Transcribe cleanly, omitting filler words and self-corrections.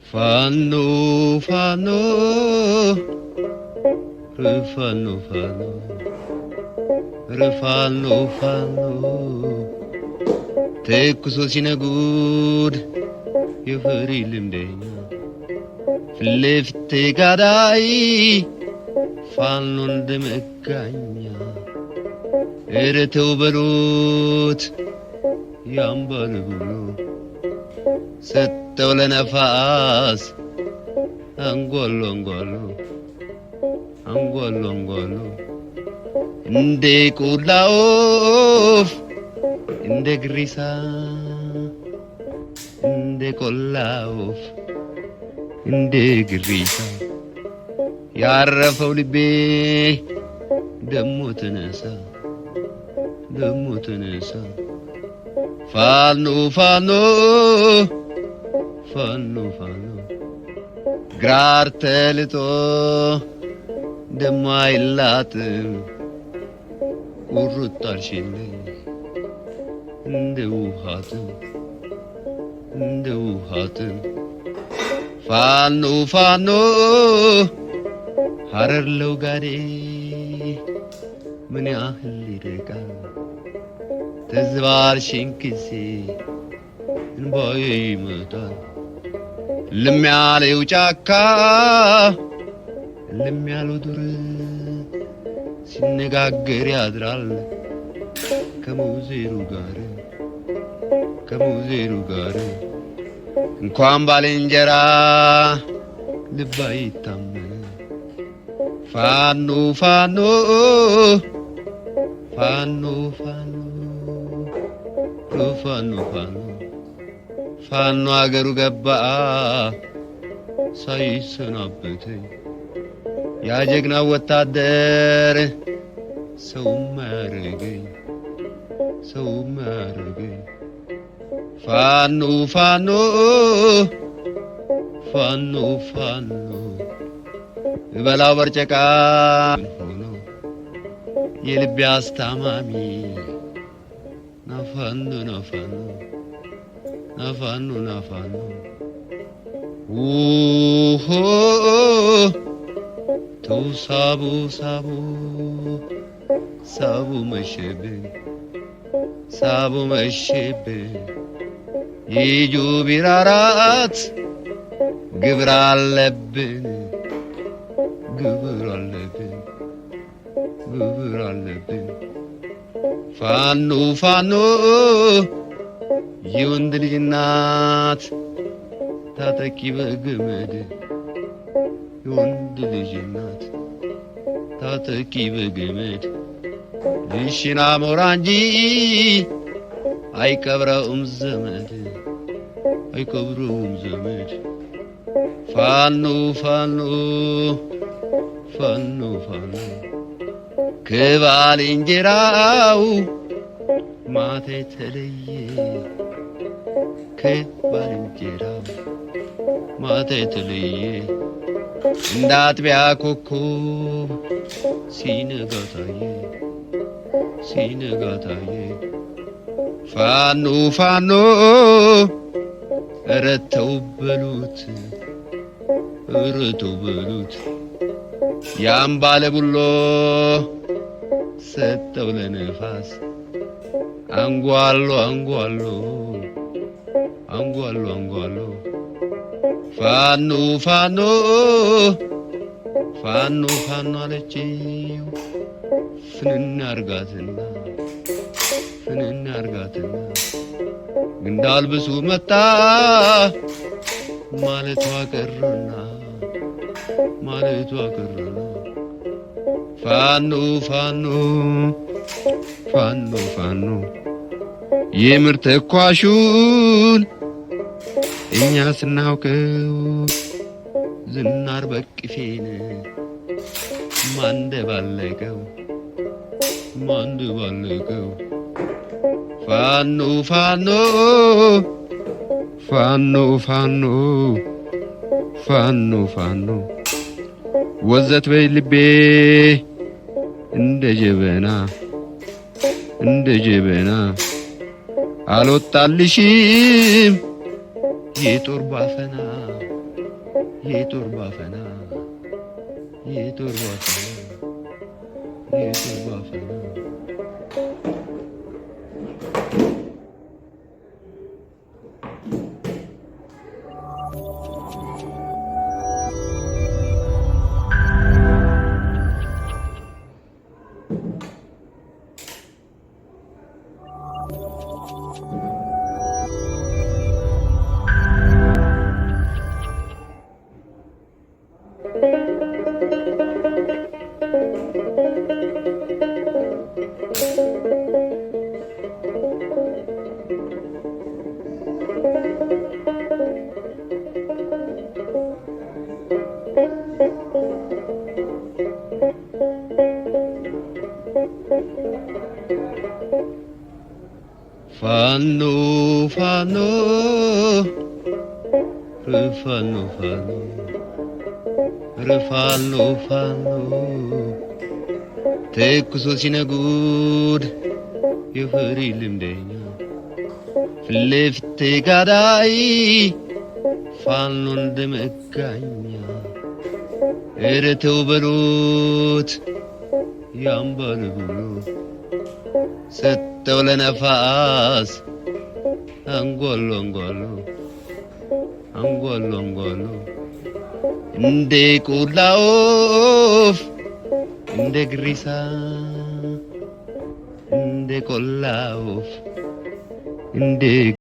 Fanno, fanno, rifanno, fanno, rifanno, fanno. ተኩሶ ሲነጉድ የፈሪ ልምደኛ ፍልፍት ጋዳይ ፋኖ እንደመጋኛ እረተው በሉት ያምባል ብሎ ሰጠው ለነፋስ አንጓሎ አንጓሎ አንጓሎ አንጓሎ እንደ ቆላውፍ እንደ ግሪሳ እንደ ቆላውፍ እንደ ግሪሳ ያረፈው ልቤ ደሞ ተነሳ ደሞ ተነሳ ፋኖ ፋኖ ፋኖ ፋኖ ግራር ተልጦ ደሞ አይላጥም ቁርጣልሽልኝ እንደ ውሃትም ፋኖ ፋኖ ሐረር ለውጋዴ ምን ያህል ይርቃል ተዝባርሽን ጊዜ እንባዬ ይመጣል ልም ያለው ጫካ ልም ያለው ዱር ሲነጋገር ያድራል ከሙዜሩ ጋር እንኳን ባልንጀራ ልብ አይታመን ፋኖ ፋኖ ፋኖ ፋኖ ፋኖ ፋኖ ፋኖ አገሩ ገባ ሳይሰናበተኝ ያ ጀግና ወታደር ሰው ማረገኝ ፋኖ ፋኖ ፋኖ ፋኖ በላው በርጨቃ ሆኖ የልቤ አስታማሚ ናፋኖ ናፋኖ ናፋኖ ናፋኖ ኡሆ ተው ሳቡ ሳቡ ሳቡ መሸብኝ ይጁ ቢራራት ግብር አለብን ፋኖ ፋኖ የወንድ ልጅ እናት ታጠቂ በገመድ የወንድ ልጅ እናት ታጠቂ በገመድ ልሽና ሞራ እንጂ አይቀብረውም ዘመድ ፋኖ ፋኖ ፋኖ ፋኖ ከባልንጀራው ማታ የተለየ ከባልንጀራው ማታ የተለየ እንደ አጥቢያ ኮከብ ሲነጋ ታየ ፋኖ ፋኖ ኧረ ተው በሉት ያን ባለ ቡሎ ሰጠው ለነፋስ አንጓሎ ፋኖ ፋኖ ፋኖ አለችው ፍንን አርጋትና እንዳልብሱ መጣ ማለቷ ቀረና ፋኖ የምር ተኳሹን እኛ ስናውቀው ዝናር በቅፌን ማንደባለቀው ፋኖ ፋኖ ፋኖ ፋኖ ፋኖ ፋኖ ወዘት በልቤ እንደ ጀበና አልወጣልሽም የጦር ባፈና ፋኖ ፋኖ ፋኖ ተኩሶ ሲነጉድ የፈሪ ልምደኛ ፍለፊት ጋዳይ ፋኖ እንደመጋኛ ኧረ ተው በሉት ያምባል ብሎ ሰጠው ለነፋስ አንጓሎ እንደ ቆላ ወፍ እንደ ግሪሳ እንደ ቆላ ወፍ እንደ